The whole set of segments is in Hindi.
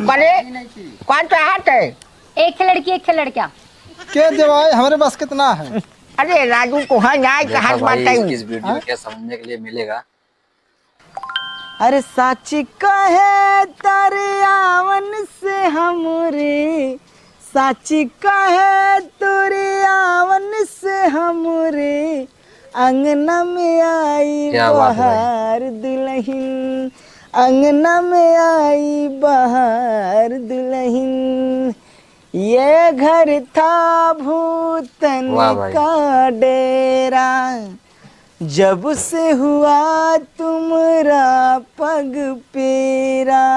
बड़े कौन सा हाथ है? एक लड़की एक लड़का। के देवाई हमारे पास कितना है? अरे राजू को है ना देखा हाथ भाई मारता हूँ। इस वीडियो में क्या समझने के लिए मिलेगा। अरे साची कहे तारे आवन से हमरे, साची कहे तोरे आवन से हमरे, अंगना में आई क्या बात है भाई। बहार दुल्हन, अंगना में आई बहार दुल्हन, ये घर था भूतन वाह भाई। का डेरा, जब से हुआ तुमरा पग पेरा,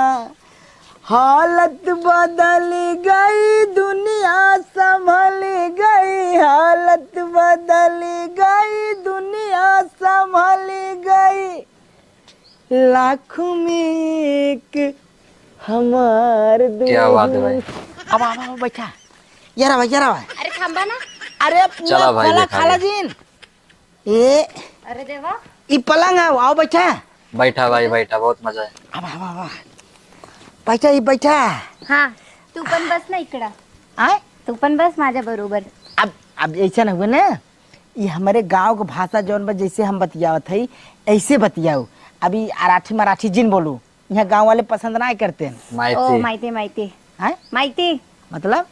हालत बदल गई दुनिया संभल गई, हालत बदल गई दुनिया संभल गई, लाखों में एक हमार क्या बात है भाई। अब बैठा यारा भाई यारा भाई। अरे थांबा ना। अरे चला भाई, खाला देखा खाला गया। जीन ये अरे देवा ई पलंग है, आओ बैठा। बैठा भाई बैठा, बहुत मजा है। अब बैठा ई बैठा। हाँ तू पण बस ना इकडं, आय तू पण बस माझ्या बरोबर। अब ऐसा हुआ ना, ये हमारे गांव का भाषा जौन बा जैसे हम बतियावत है ऐसे बतियाओ। अभी अराठी मराठी जिन बोलू, यहाँ गांव वाले पसंद ना करते हैं। ओ माहिती माहिती माहिती हैं? माहिती। मतलब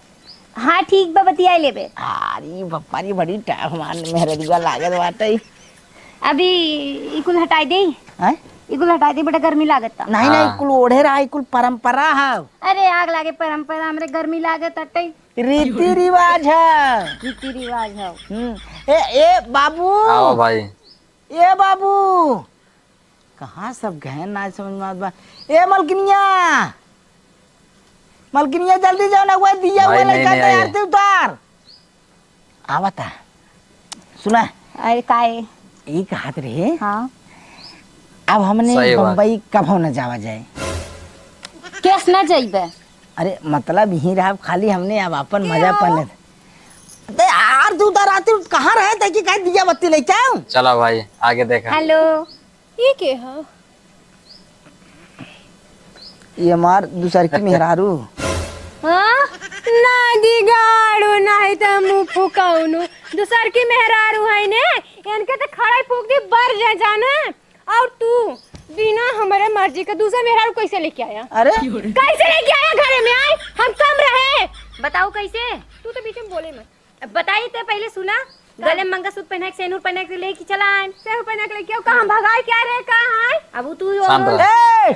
हाँ ठीक बा बतियाई लेबे। अरे बप्पा री बड़ी टाइम मान मेरे दिवा लागत बाटे। अभी इकुल हटाई दे, हैं? इकुल हटाई दे, बड़ा गर्मी लागत। नहीं नहीं कुल ओढ़े रहा, कुल परंपरा है, अरे आग लागे परंपरा, हमरे गर्मी लागत अटई रीति रिवाज है। रीति रिवाज है। ए बाबू, आओ भाई। ए बाबू कहाँ सब गए ना समझ में बा। ए मलकिनिया, मलकिनिया जल्दी जाओ ना, वो दिया हुआ भाई, लड़का नहीं तैयार आए। थे उतार। आवता सुना अरे काय एक हाथ रहे। हाँ अब हमने सही बात। बम्बई कब हो न जावा जाए। कैस ना जाइबे। अरे मतलब यही रहा, खाली हमने अब अपन मजा पने ते यार तू उतार आती कहाँ रहे थे कि कहीं दिया बत्ती ले जाऊं। चला भाई आगे देखा। हेलो ये के है? ये मार दूसर की मेहरारू। हाँ नादी गाड़ू नहीं त मुंह फुकाउनु दूसर की मेहरारू है ने, इनके तो खड़ा फूक दी बर जा जाना। और तू बिना हमारे मर्जी के दूसरा मेहरारू कैसे लेके आया? अरे कैसे लेके आया? घरे में आए हम कम रहे। बताओ कैसे? तू तो बीच में बोले मत। अब बताई ते पहले सुना। गले में मंगलसूत्र पहना के सेनूर पहना के लेके चला आए। सेहू पहना के लेके आओ, कहां भगाए क्या रे कहां है? अब तू शांत रह। ए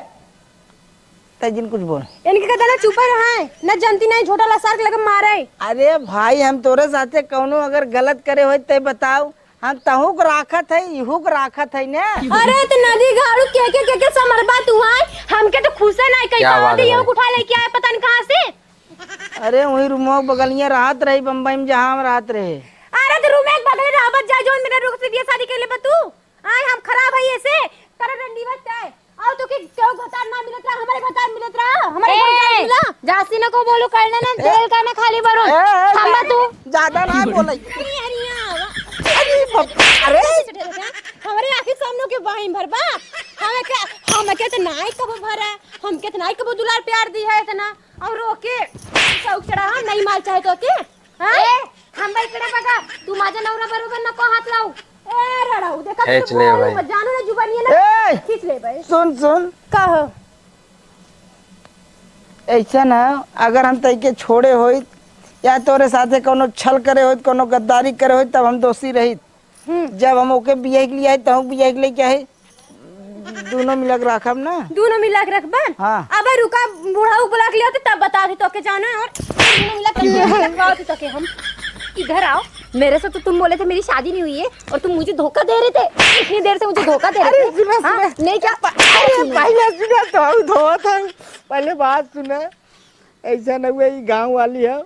तजिन कुछ बोल। इनके कहता ना चुप रहे, न जनती नहीं झोटा लसार के लगे मारे। अरे भाई हम तोरे साथे कौनो अगर गलत करे हो तो बताओ, हम तहु को राखत है इहू को राखत है ने। अरे तो नदी गाड़ू के समरबा तू है, हमके तो खुशे नहीं कहीं क्या पाओ बात है दियो भाई। उठा लेके आए पता नहीं कहां से। अरे वही रूमो बगलिया राहत रही बम्बई में जहाँ हम राहत रहे। अरे तो रूम एक बगल रहबत जा जोन मेरा रुख से बियाह शादी के लिए बतू। आय हम खराब है ऐसे करे रंडी बच्चे। और तो कि क्यों घटार ना मिलत रहा, हमारे घटार मिलत रहा, हमारे घटार मिला। जासी न को बोलू करना ना तेल का ना खाली बरो। थांबा तू। ज्यादा ना बोले। अरे हमारे आखिर सामने के वाहिम भरबा हमें के तो नाई कब भरा, हम के तो नाई कब दुलार प्यार दी है इतना। और रोके चौक चढ़ा हम नहीं माल चाहे तो के। हां ए थांबा इकडे बघा, तू माझ्या नवरा बरोबर नको हात लावू। ए रडाऊ देखा खींच ले भाई। जानू ना जुबानी है ना, ए खींच ले भाई। सुन कह ऐसा ना, अगर हम तई के छोड़े होई या तोरे साथे कोनो छल करे होई, कोनो गद्दारी करे होई, तब हम दोषी रही। जब हम ओके बियाह के लिए आए तो हम बियाह के लिए क्या है दोनों मिलक रखब ना। दोनों मिला के रखबन। हाँ। अब रुका बूढ़ा बुला के लिया तब बता दी तो के जाना। और दोनों मिला के रखवाओ तो के हम इधर आओ। मेरे से तो तुम बोले थे मेरी शादी नहीं हुई है और तुम मुझे धोखा दे रहे थे। इतनी देर से मुझे धोखा दे रहे थे। हाँ? नहीं क्या? अरे पहले सुना तो धोआ था, पहले बात सुना। ऐसा न हुआ गांव वाली है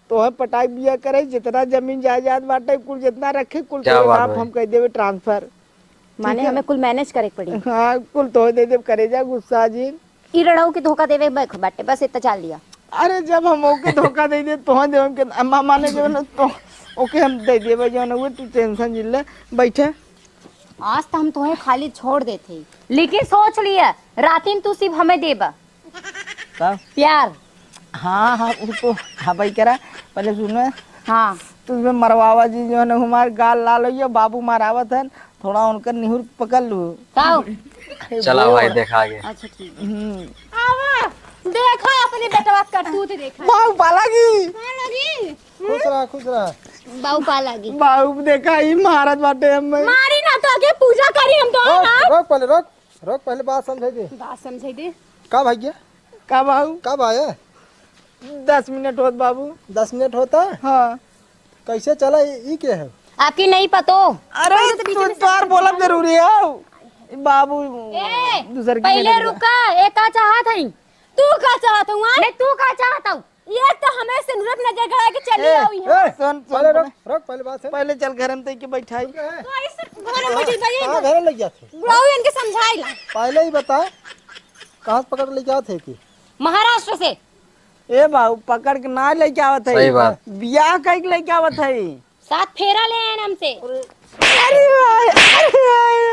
तो हम पटाई बिया करे, जितना जमीन जायदाद बांटे कुल जितना रखे कुल क्या तोरे बात बाप भाई। हम कह देवे ट्रांसफर। माने हमें कुल मैनेज करे पड़ी। हाँ कुल तो दे दे करे जा गुस्सा जी। ई रड़ाऊ के धोखा देवे बाटे बस इतना चाल लिया। अरे जब हम ओके धोखा दे दे तो दे हम के अम्मा माने जो ना तो ओके हम दे देवे जो ना, वो तू टेंशन जिल्ले बैठे। आज तो हम तुम्हें खाली छोड़ देते, लेकिन सोच लिया रातिन तू सिर्फ हमें देबा। का प्यार। हाँ हाँ उसको हाँ भाई करा पहले सुनो हाँ तुम्हें मरवावा जी जो है ना हमारे गाल लाल हो बाबू मारावत है थोड़ा उनका निहुर पकड़ लू। काओ। चला भाई देखा आगे। अच्छा ठीक। आवा देखा अपने बेटवा करतूत देखा बाबू पालागी लगी खुश रहा बाऊ पा लगी। बाबू देखा ही महाराज बाटे हम मारी ना तो आगे पूजा करी हम तो रोक पहले बात समझे दे। बात समझे दे कब आइए का बाबू कब आए 10 मिनट होत बाबू। 10 मिनट होता हाँ कैसे चला ये क्या है? आपकी नहीं पतो। अरे तू तार बोला जरूरी है बाबू दूसर की पहले नहीं रुका एक का चाहत है। तू का चाहता हूँ नहीं तू का चाहता हूँ। ये तो हमें सिंदूर अपना जगह के चली आई है सुन पहले रोक पहले बात है पहले चल घर में के बैठाई घर में चल जाइए कहाँ घर लग जाते बुलाओ इनके समझाइला पहले ही बता कहाँ से पकड़ लेके आते कि महाराष्ट्र से। ए बाबू पकड़ के ना लेके आवत है सही बात। बियाह कई के लेके आवत है। साथ फेरा ले आए हमसे। अरे भाई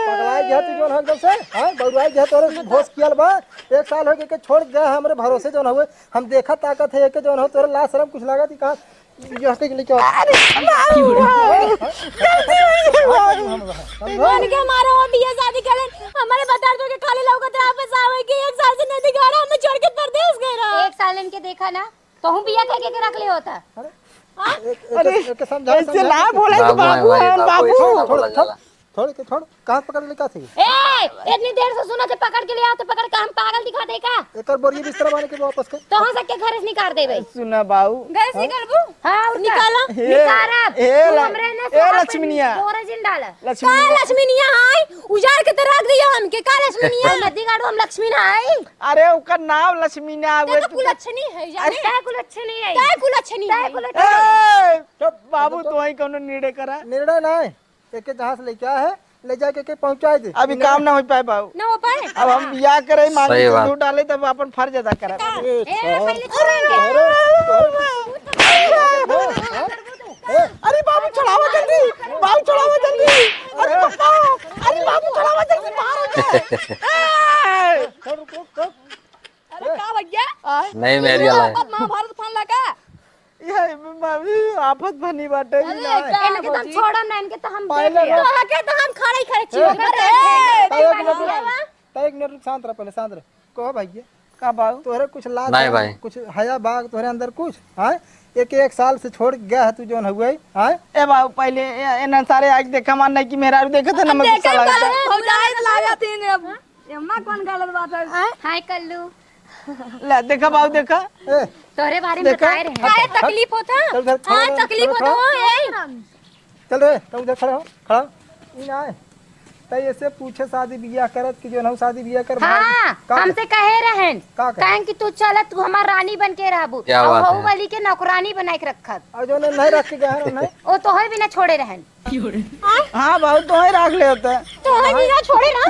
पगलाए गया तू जोन एकदम से हां बउराई गया तोरे घोष कियल बा 1 साल हो गए के छोड़ गए हमरे भरोसे जोन हुए हम देखा ताकत है के जोन हो तोरे लाश शर्म कुछ लागत कहां ये हटे के लेके मन के मारो बिया शादी करे हमारे बता दो के खाली लोग के वापस आवे कि 1 साल से नहीं दिखा रहा हमें छोड़ के परदेश गए रहा एक साल इनके देखा ना तो हूँ बिया कह के रख ले होता। एक समझा ऐसे ना बोले तो बाबू है भाई, बाबू ऐसा बोला जाला। छोड़ कहां पकड़ लेके आते ए इतनी देर से सुना थे पकड़ के ले आओ तो पकड़ के हम पागल दिखा दे का एक और बोरिया बिस्तर बांध के वापस कर तो हम सबके घर से निकाल दे भाई। सुना बाबू घर से निकलबू हाँ निकाला निकाल लक्ष्मीनिया जिन डाला का लक्ष्मी नहीं आई उजाड़ के तो रख दिया हमके का लक्ष्मी नहीं आई नदी गाड़ो हम लक्ष्मी ना आई। अरे ओकर नाम लक्ष्मी ने आवे तो कुलच्छनी है जाने क्या कुल अच्छे नहीं आई। क्या कुलच्छनी है तो बाबू तो वही कोनो निर्णय करा निर्णय ना है एक जहां से लेके आया है ले जाके के पहुंचाए दे अभी काम ना हो पाए बाबू। ना हो पाए अब हम बियाह करे मांगे सही बात। दूध डाले तब अपन फर्ज अदा करा। पहले छोड़ेंगे। अरे बाबू चढ़ावा जल्दी बाबू चढ़ावा जल्दी अरे पापा अरे बाबू चढ़ावा जल्दी बाहर अरे का भैया नहीं मेरी अलाय। महाभारत फन लगा ये बाबी आफत बनी बाटे इनके तो हम छोड़म ना इनके तो हम पहले देख तो आके तो हम खड़े खड़े चिल्ला एक मिनट शांत रह पहले शांत रह कहो भैया का बाबू तोहरे कुछ लाज नहीं भाई। कुछ हया बाग तोहरे अंदर कुछ हां एक साल से छोड़ गया है तू जोन हुए हां ए बाबू पहले एना सारे आके देखा मान नहीं कि मेरा देखे थे ना मैं गुस्सा लगा हम जाए लगा तीन अम्मा कौन गलत बात है हाय कल्लू ले देखा बाबू देखा ए तोरे बारे में बताए रहे काय तकलीफ होता चल उधर खड़ा हां हो, तकलीफ खड़ा हो। होता है चल रे तुम उधर खड़ा ई ना है तई ऐसे पूछे शादी बियाह करत कि जो न शादी बियाह कर हाँ का हमसे कहे रहन का कहे? कहें कि तू चल तू हमार रानी बन के रहबू क्या और बात हऊ है? वाली के नौकरानी बनाए के रखत और जो नहीं रख के गए हैं नहीं वो तो है बिना छोड़े रहन। हाँ बाबू तो ही रख ले होता है तो हम बिना छोड़े ना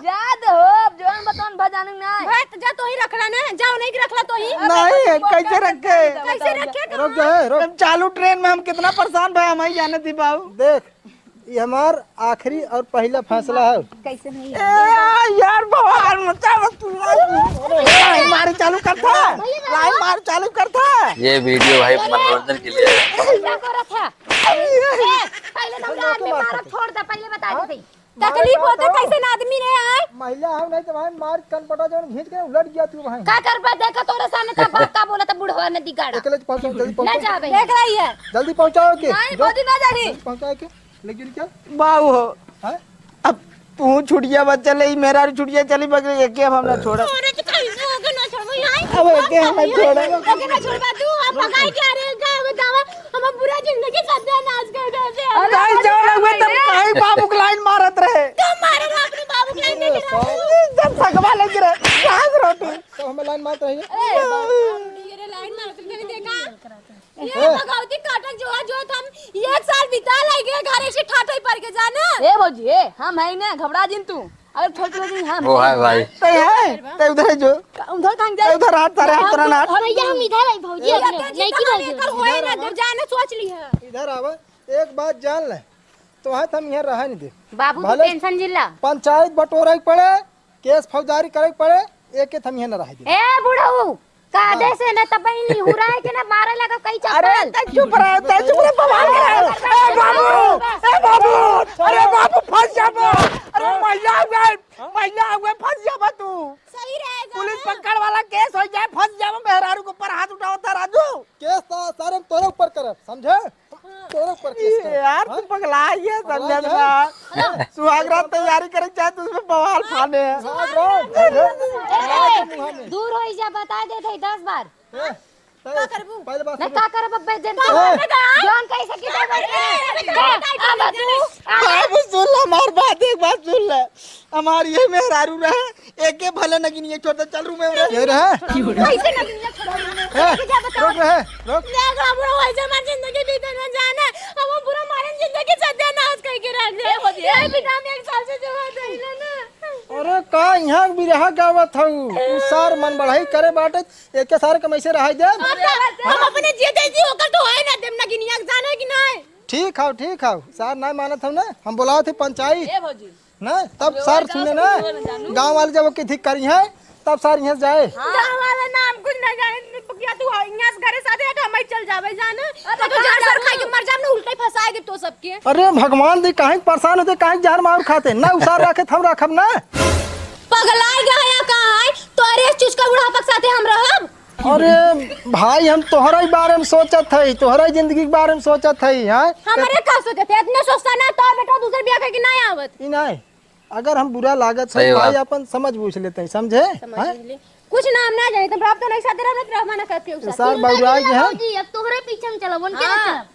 याद हो जोन बतान भजान ना भाई तो जा तो ही रखला ना जाओ नहीं कि रखला तो ही नहीं कैसे रखे कैसे रखे रुक जा रुक जब चालू ट्रेन में हम कितना परेशान भाई हम ही जाने थी बाबू देख ये हमार आखिरी और पहला फैसला है कैसे नहीं यार भगवान मचा तू लाइन मार चालू करता लाइन मार चालू करता ये वीडियो भाई मनोरंजन के लिए है। क्या कर रहा था पहले तो रात में मारा छोड़ दे पहले बता दे तकलीफ होता कैसे ना आदमी ने आए महिला हो नहीं तो भाई मार कनपटा जो घींच के उलट गया तू भाई का कर बा देखा तोरे सामने का बात का बोला था बुढ़वा नदी गाड़ा अकेले पहुंचाओ जल्दी ना पहुंचाओ जा भाई देख रही है जल्दी पहुंचाओ के नहीं बोदी ना जानी पहुंचाओ के लेकिन क्या बाबू हो है अब तू छुटिया बच्चा ले मेरा छुटिया चली बगल एक हम ना छोड़ा अरे तो कैसे होगा ना छोड़ भाई अब एक हम छोड़ा ओके ना छोड़ बा तू अब भगाई क्या रे गाय बतावा हम बुरा जिंदगी सत्यानाश कर दे से अरे जाओ लगे तब कहीं बाबू की लाइन मारत रहे तुम मारे ना अपने बाबू को लाइन नहीं जब सगवा लेके रहे भाग रोटी तो हमें लाइन मार रही है ये लाइन मारते मैंने देखा ये भगवती काटक जो है जो हम 1 साल बिता लगे घरे से ठाठई पर के जाना ए भौजी हम है ना घबरा जिन तू अरे छोटे दिन हम वो है भाई। ते है ते उधर जो उधर कहां ते उधर हाथ सारे हाथ तरह हाथ भैया हम इधर है भौजी नहीं की लेकर होए ना जब जाने सोच ली है इधर आवा एक बात जान ले तो है हम यहाँ रह नहीं दे। बाबू तू भले- टेंशन जिल्ला। पंचायत बटोरे के पड़े, केस फौजदारी करे के पड़े, एक हम यहाँ न रह दे। ए बुढ़ऊ कादे से न तपई नहीं हो रहा है कि ना मारे लगा कई अरे चप्पल। चुप रह, चुप रह बवाल कर। ए बाबू, अरे बाबू फंस जाबो। अरे महिला हुए फंस जाबो तू। सही रहेगा पुलिस पकड़ वाला केस हो जाए, फंस जाबो। मेहरारू के ऊपर हाथ उठावता राजू। केस तो सारे तोरे ऊपर करब, समझे? तोरे ऊपर केस करब। यार तू पगला है समझ में। सुहागरात तैयारी करे चाहे तू उसमें बवाल फाने। दूर हो जा बता दे थे 10 बार। पहले बात न सुनो। का करब अबे जनता जान कैसे की अब तू बाबू सुन ले, हमार बात एक बात सुन ले। हमार ये मेहरारू रहे, एक के भले नगिन ये छोड़ चल रू में ये रहे कैसे न दुनिया छोड़ रोक रहे रोक। देख लो बुढ़ऊ ऐसे हमारी जिंदगी बीते न जाने हम पूरा मारे जिंदगी सत्यानाश करके रख दे। ये पिता में 1 साल से जो है दहिला ना। अरे का यहाँ बिरहा गावत हूँ सार मन बढ़ाई करे बाटे एक के सारे कमैसे रह दे। हम अपने जिए देसी होकर तो है ना देम ना गिनिया जाने कि नहीं। ठीक है सार ना मानत हम ना, हम बुलाओ थे पंचायत ना, तब सार सुने ना गांव वाले जब की ठीक करी है तब सार यहाँ जाए। हमारा नाम कुछ ना जाने या तू यहाँ से घरे साथे हट हम चल जावे जाने तो जहर सर खाई के मर जाम ना उल्टे फसाएगे तो सबके। अरे भगवान दी काहे परेशान होते, काहे जहर मार खाते ना, उसार रखे हम रखब ना। पगलाई गया कहाँ है तो अरे चुचका बुढ़ापा के साथे हम रहब। अरे भाई हम तोहरा ही बारे में सोचत है, तोहरा ही जिंदगी के बारे में सोचत है। हमारे का सोचे थे इतने सोचता ना तो बेटा दूसरे ब्याह करके नहीं आवत। नहीं अगर हम बुरा लागत सही है भाई बात। अपन समझ पूछ लेते हैं, समझे? कुछ नाम ना जाने तो प्राप्त नहीं साथे रहत रहमाना करके उसा। सार बउराई के हैं जी अब तोहरे पीछे में चलब उनके ना चलब।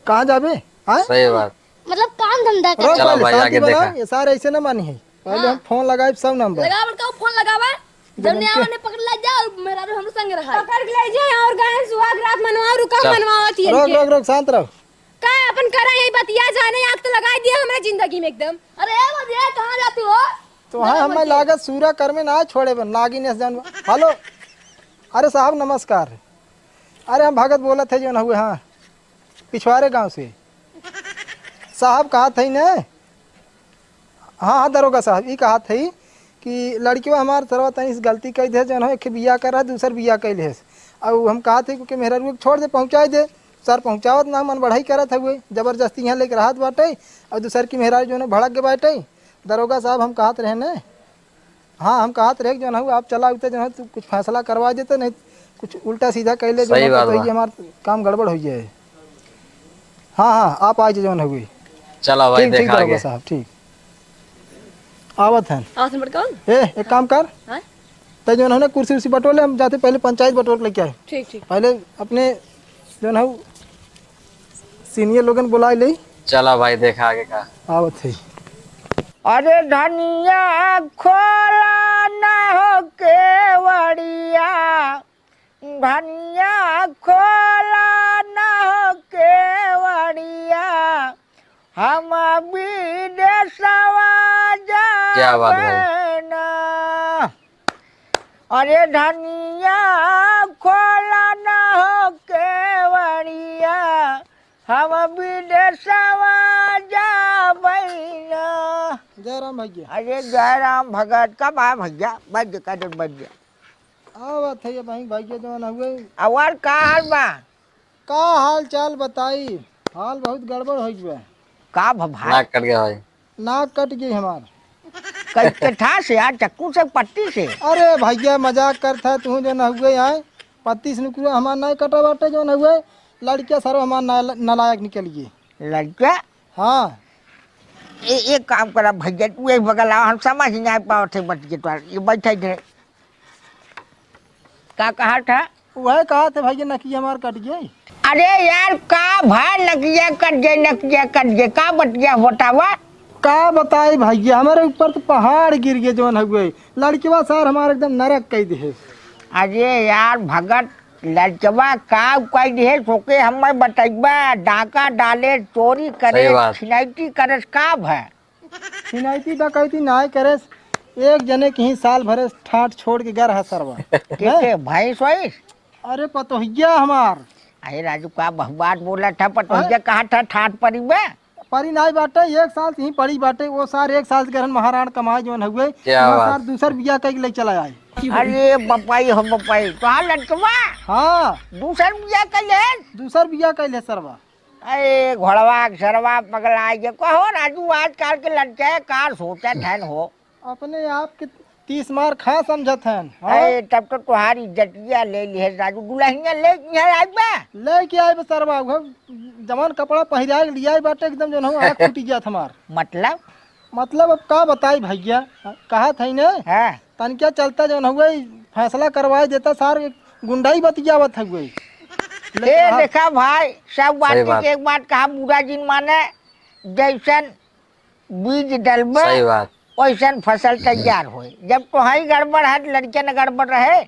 कहाँ जाबे? हाँ सही बात। मतलब काम धंधा कर। रोक चलो पहले, भाई, शांति आगे बनाओ, देखा। ये सारे ऐसे ना मानी है। पहले हम फोन लगाए सब नंबर लगावल का फोन लगावा जब ने आवने पकड़ ला जा और मेरा भी हम संग रहा पकड़ ले जाए और गाय सुहाग रात मनवा रुका चल। मनवावत है रोक रोक रोक शांत रहो। का अपन करा यही बतिया जाने आग तो लगा दिया हमरा जिंदगी में एकदम। अरे बदिया कहां जाती हो? तो हाँ हमें लागत सूरा कर में ना छोड़े बन नागिन ऐसे जान। हेलो अरे साहब नमस्कार। अरे हम भगत बोला थे जो ना हुए, हाँ पिछवाड़े गांव से। साहब कहा थे ना, हाँ दरोगा साहब ये कहा थी कि लड़कियों हमारे तरह तनी से गलती कही दे जो एक बिया कर रहा दूसर बिया कैले है। और हम कहा थे क्योंकि मेहरा रूप छोड़ दे पहुँचा दे, सर पहुँचावत ना मन बढ़ाई करत हुए जबरदस्ती यहाँ लेकर राहत बाटे और दूसर की मेहरा जो है भड़क के बाटे। दरोगा साहब हम कहते रहे ना, हाँ हम कहते रहे जो है आप चला उते जो है तू कुछ फैसला करवा देते, नहीं कुछ उल्टा सीधा कह ले जो सही बात तो बा। हमारा काम गड़बड़ हो जाए। हाँ आप आज जो है हुई। चलो भाई ठीक ठीक देखा दरोगा आगे। साहब ठीक आवत है। आसन बट कौन? एक काम कर हाँ? तो जो है कुर्सी उर्सी बटोले, हम जाते पहले पंचायत बटोर लेके आए। ठीक ठीक पहले अपने जो है सीनियर लोगन बुला ले। चलो भाई देखा आगे का। आवत है। अरे धनिया खोला ना हो केवड़िया, धनिया खोला ना हो केवड़िया, हम विदेशवा क्या बात जावे ना। अरे धनिया खोला ना हो केवड़िया, हम विदेशवा जावे ना। जय राम भैया। अरे जयराम भगत कब आया भैया? बज का दिन बज गया। आवत है भाई भैया जो है हुए। और का हाल बा? का हाल चाल बताई? हाल बहुत गड़बड़ हो गया। का भाई नाक कट गया भाई। नाक कट गई हमार। कई था से यार, चक्कू से पट्टी से? अरे भैया मजाक करता है तू जो न हुए यहाँ पत्ती से निकलो हमार नाक कटा बाटे जो न हुए। लड़कियां सारो हमार नालायक निकल गई। लड़का हाँ एक काम करा भैया, तू एक बगल आओ, हम समझ नहीं पाओ थे बच के तो ये बैठे थे। का कहा था? वह कहा थे भैया नकी हमार कट गई। अरे यार का भाई नकिया कट गए का बटिया बतावा। का बताई भैया हमारे ऊपर तो पहाड़ गिर गए जो न हुए। लड़कियां सार हमारे एकदम नरक कह दे। अरे यार भगत लड़कवा का कह दे सोके हमें बतैबा, डाका डाले चोरी करे सही बात। छिनैती करे का भय? छिनैती डकैती ना करे, एक जने के ही साल भरे ठाट छोड़ के घर है सरवा। के भैंस वैस? अरे पतोहिया हमार अरे राजू का बहुबात बोला था, पटोहिया कहा था ठाट परी में? परी नाई बाटे 1 साल से ही पड़ी बाटे वो सार 1 साल से गरन महाराण कमाए जोन हुए क्या बात। सार दूसर बिया कई ले चला आए। अरे बपाई हो बपाई तो हाँ लड़कवा हाँ दूसर बिया कले दूसर बिया कई ले सरवा। अरे घोड़वा सरवा पगला ये कहो राजू आजकल के लड़के का सोचा ठहन हो अपने आप के 30 मार खा समझत हन। अरे तब तो तुम्हारी इज्जतिया ले ली है राजू दुल्हनिया ले यहाँ आई बा ले के आए सरवा जमान कपड़ा पहिरा के लिया बाटे एकदम जो आँख फूटी जात हमार। मतलब अब का बताई भैया कहा था ने है तन क्या चलता जो हुए फैसला करवाए देता सार गुंडाई बतियावत हुए। ये देखा भाई सब सही बात बात। एक बात कहा बुरा जिन माने जैसन बीज डलबे सही बात। वैसन फसल तैयार हो जब तो ही गड़बड़ है लड़के ने गड़बड़ रहे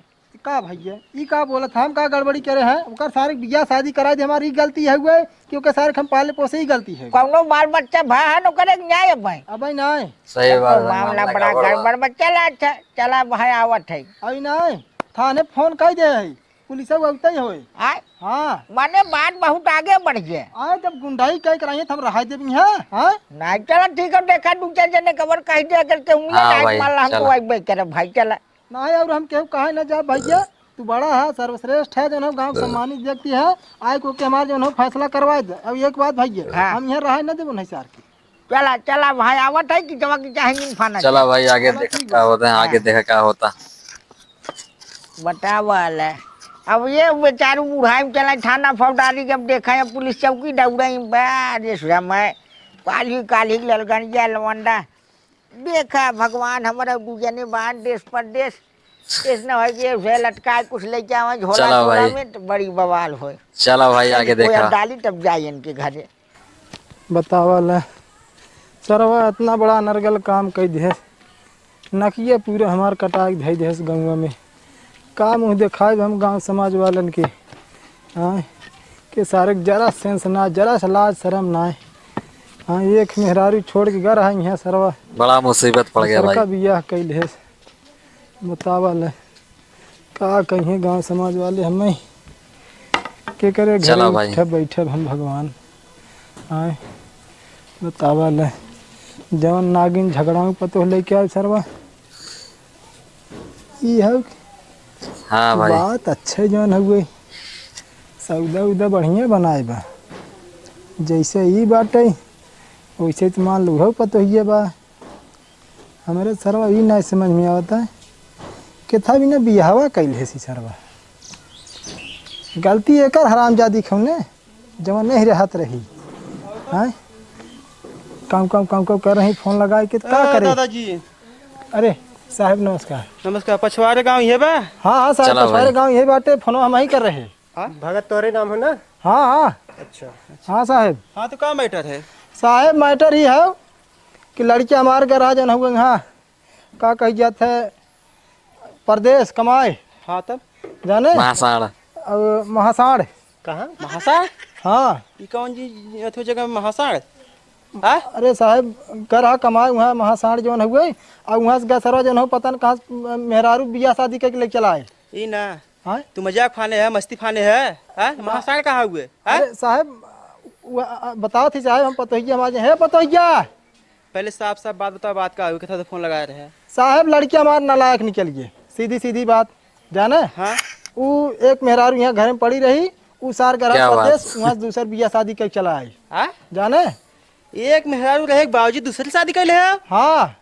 का भैया ई का बोलत हम का गड़बड़ी करे हैं ओकर सारे बिया शादी कराए दे हमारी गलती है हुए क्योंकि सारे हम पाले पोसे ही गलती है। कौनो बाल बच्चा भाई है करे न्याय है भाई अब नहीं सही बात तो मामला बड़ा गड़बड़ बच्चा ला अच्छा चला भाई आवत है अभी नहीं थाने फोन कर दे है पुलिस उगते ही होए। आय हाँ माने बात बहुत आगे बढ़ गए आए जब गुंडाई कई कराइए हम रहा दे हाँ नहीं चला ठीक है देखा दू चार जने खबर कह दिया करते होंगे हाँ भाई, माल हमको चला। आई करे भाई चला नहीं और हम केहू कहे न जा भैया तू बड़ा है सर्वश्रेष्ठ है जो है गाँव सम्मानित व्यक्ति है आए को के हमारे जो है फैसला करवाए दे। अब एक बात भैया हाँ। हम यहाँ रहे न देवो नहीं सार की चला चला भाई आवत है कि जमा की चाहेंगे फाना चला भाई आगे देखा क्या होता है आगे देखा क्या होता। बतावल है अब ये बेचारू बुढ़ाई में चला थाना फौजदारी जब देखा है पुलिस चौकी दौड़ाई बारे समय काली काली ललगनिया लवंडा देखा भगवान हमारा दूजने बाहर देश परदेश इसने हो कि उसे लटका कुछ लेके आवे झोला चला झोला भाई। में तो बड़ी बवाल हो चला भाई आगे देखा। डाली तब जाए इनके घरे बतावल सरवा इतना बड़ा नरगल काम कर दे नकिए पूरे हमार कटाक धै दे गंगा में का मुँह दिखाए हम गांव समाज वालन के हाँ के सारे जरा सेंस ना जरा सा लाज शर्म ना हाँ एक मेहरारू छोड़ के घर आई है सरवा बड़ा मुसीबत पड़ गया सरका भाई। बियाह कैल है बतावल का कहिए गांव समाज वाले हमें के करे चला घर भाई। बैठे बैठे हम भगवान आए बतावल जवन नागिन झगड़ा में पतो लेके आए सरवा ई है हाँ भाई बात अच्छे जवन हुए सौदा उदा बढ़िया बनाए बा जैसे ई बाटे वैसे तो मान लो पतो ही बा हमारे सरवा ई नहीं समझ में आता है कि था भी ना बिहावा कैल है सी सरवा गलती एकर हरामजादी खौने जवन नहीं रहत रही हाँ काम काम काम काम कर रही फोन लगाए के का करे दादाजी अरे साहब नमस्कार। नमस्कार। पछवाड़े गांव ये बा। हाँ हाँ साहब चला पछवाड़े भाई। गाँव यही बाटे फोनो हम ही कर रहे। भगत तोरे नाम हो ना। हाँ हाँ अच्छा हाँ साहब हाँ तो का मैटर है। साहब मैटर ही है कि लड़के हमारे घर आ जन हुए हाँ का कही जाते है परदेश कमाए हाँ तब जाने महासाण अब महासाड़ कहाँ महासाड़। हाँ ये कौन जी अथो जगह में महासाड़। हाँ अरे साहब घर आ कमाए वहाँ महासाड़ जौन हुए और वहाँ से गसरा जौन हो पता न कहाँ से मेहरारू बियाह शादी करके लेके चलाए। ये ना हाँ तू मजाक फाने है मस्ती फाने है। हाँ महासाड़ कहाँ हुए। हाँ अरे साहब बताओ थी साहब हम पतोहिया हमारे है पतोहिया पहले साफ साफ बात बताओ बात का हुई कथा तो फोन लगाए रहे। साहब लड़की हमारे नालायक निकल गए सीधी सीधी बात जाने हाँ वो एक मेहरारू यहाँ घर में पड़ी रही वो सार घर क्या बात। परदेश वहाँ से दूसर बियाह शादी करके चला आई हाँ जाने एक मेहरारू रहे बाबूजी दूसरी शादी कर ले। हाँ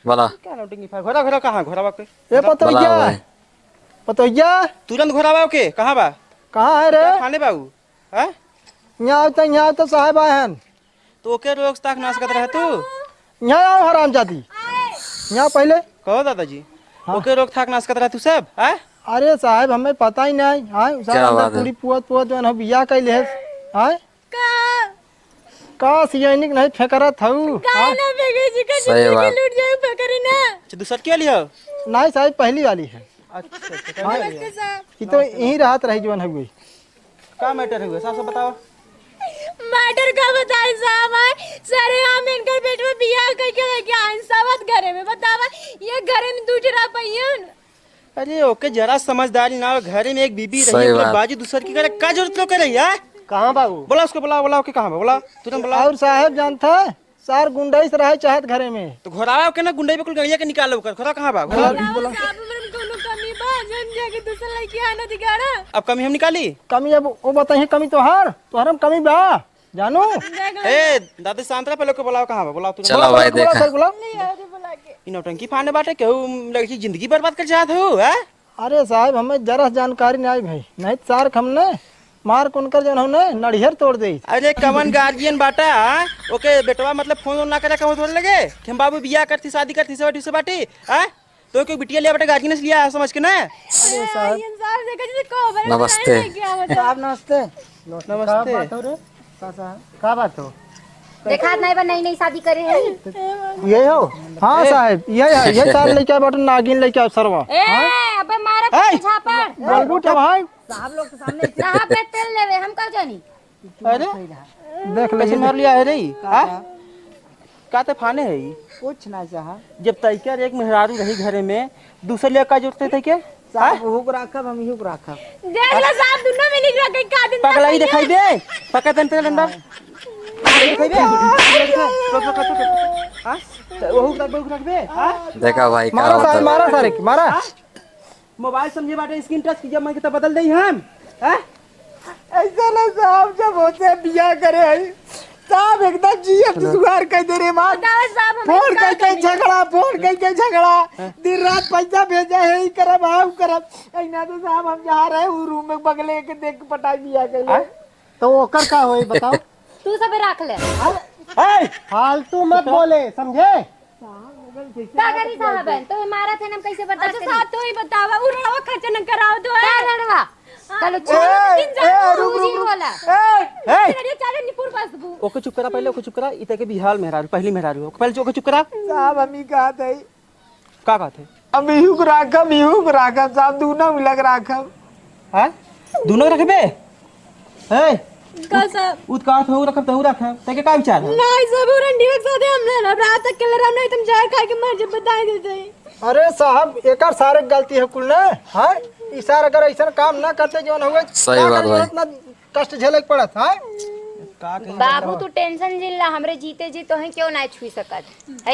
बोला क्या नौटंकी फाड़ घोड़ा घोड़ा कहाँ घोड़ा बाप ये पतोहिया भाई। पतोहिया तुरंत घोड़ा बाप के कहाँ बा कहाँ है रे फाने बाबू। हाँ यहाँ तो साहब आए हैं तो ओके रोक ताक नाश करते रहे तू। यहाँ आओ हराम जाती यहाँ पहले कहो दादाजी ओके रोक थाक नाश करते रहे तू सब। हाँ अरे साहब हमें पता ही नहीं हाँ क्या बात है? पूरी पुअत पुअत जो है बियाह कैले है हाँ का सियानिक नहीं फेंकरत हूँ हाँ? सही बात। अच्छा दूसर के लिए हो। नहीं साहब पहली वाली है अच्छा हाँ ये तो यही राहत रही जो है हुई का मैटर हुआ साफ साफ बताओ। मैटर का बताए साहब सारे हम इनकर बेट में बियाह करके लेके आए सावत घरे में बतावा ये घरे में दूसरा पहियन। अरे ओके जरा समझदारी ना हो, घरे में एक बीबी सही रही बात। बाजू दूसर की करे का जरूरत लो करे यार। कहाँ बाबू? बोला उसको, बुलाओ बुलाओ के कहाँ बा? बोला तुरंत बुलाओ। और साहब जानता है सार गुंडाई से रहे चाहत घरे में। तो घोड़ा के ना गुंडे पे कुल गड़िया के निकालो कर। घोड़ा कहाँ बा? घोड़ा अब कमी हम निकाली। कमी अब वो बताइए, कमी तोहर कमी बा जानू। ए दादी शांत रह, पहले को बुलाओ कहाँ बा? बुलाओ तुरंत। चलो भाई देखा सर बुलाओ। इ नौटंकी फाने बाटे केहू लड़की जिंदगी बर्बाद कर चाहत हो? हैं? अरे साहब हमें जरा जानकारी नहीं आई भाई, नहीं तो सार हमने मार कुनकर जो हमने नड़ियर तोड़ दी। अरे कवन गार्जियन बाटा ओके बेटवा मतलब फोन ना करे कहूं थोड़े लगे कि हम बाबू बियाह करती शादी करती से बाटी हैं? तो कोई बिटिया लिया बेटा गार्जियन से लिया समझ के ना। अरे साहब नमस्ते। साहब नमस्ते। नमस्ते। क्या बात हो? देखा नहीं बा नई नई शादी करे है। ये हो? हाँ साहब ये साल लेके बाटो नागिन लेके सरवा। ए अबे मारा झापड़ बोलबू तो भाई साहब लोग के सामने जहां पे तेल लेवे हम का जानी। अरे देख कैसे मार लिया है रे? हां का ते फाने है? कुछ ना चाहा जब तैकर एक मेहरारू रही घरे में दूसरे लिए का जोड़ते थे के? साहब हुक राखब हम हुक राखब। देख लो साहब दुनिया में निकला के का दिन पगला ही दिखाई दे। पका तन तेल अंदर दिखाई दे। हां वो रख दे। हां देखा भाई क्या मारा होता साहब, है। मारा सारे मारा। मोबाइल समझे बाटे स्क्रीन टच कीजिए मैं तो बदल दई हम। हैं? ऐसा ना साहब जब होते बिया करे है साहब एकदम जीएफ सुगार कह दे रे मां। साहब हम फोन कह के झगड़ा दिन रात पैसा भेजा है ही करब हम करब। ऐना तो साहब हम जा रहे उ रूम में बगले के देख के पटाई बिया के। तो ओकर का होई बताओ? तू सब रख ले। फालतू मत बोले समझे? का करी साहब बहन तो मारा थे हम कैसे बर्दाश्त करी? साथ तो ही बतावा उड़वा खर्च न कराओ तो का लड़वा चलो रुक वाला अरे चाले निपुर बस बू ओके चुप करा पहले, ओके चुप करा। इते के बिहाल मेहरारू पहली मेहरारू पहले ओके चुप करा। साहब हम ही कहा थे का कहते? हम हुक राखब साहब दोनों मिलक राखब। हैं? दोनों रखबे? ए का साहब उत्कात हो रखब तहु रखब ते के का विचार है? नहीं सब रंडी के साथ हमने ना रात तक के लड़ा नहीं तुम जहर खा के मर जब बताई देते। अरे साहब एकर सारे गलती है कुल ने। हां ई सार अगर ऐसा काम ना करते जौन हुए सही बात भाई। इतना कष्ट झेले के पड़त। हां का कही? बाबू तू टेंशन जिल्ला हमरे जीते जी तो है क्यों ना छुई सकत है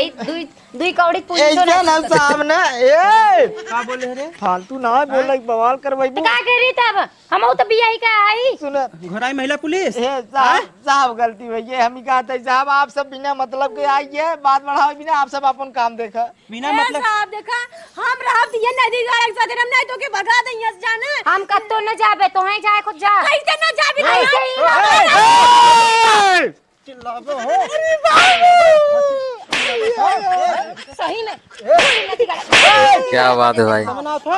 दुई कौड़ी पूछ तो ऐसा ना साहब ना ए का बोले रे? फालतू ना बोल बवाल करवाई। का करी तब हम तो बिया ही का आई सुन घोड़ाई महिला पुलिस। साहब गलती भई है हम ही कहा था साहब आप सब बिना मतलब के आइए बात बढ़ाओ बिना आप सब अपन काम देखा बिना मतलब साहब देखा हम रहब ये नदी गाड़ के साथ हम नहीं तो के भगा दे यस जाना हम कत्तो न जाबे तो है जाए खुद जा कैसे ना जाबी ऐसे ही चिल्लाबो हो। सही में क्या बात है भाई। समना था।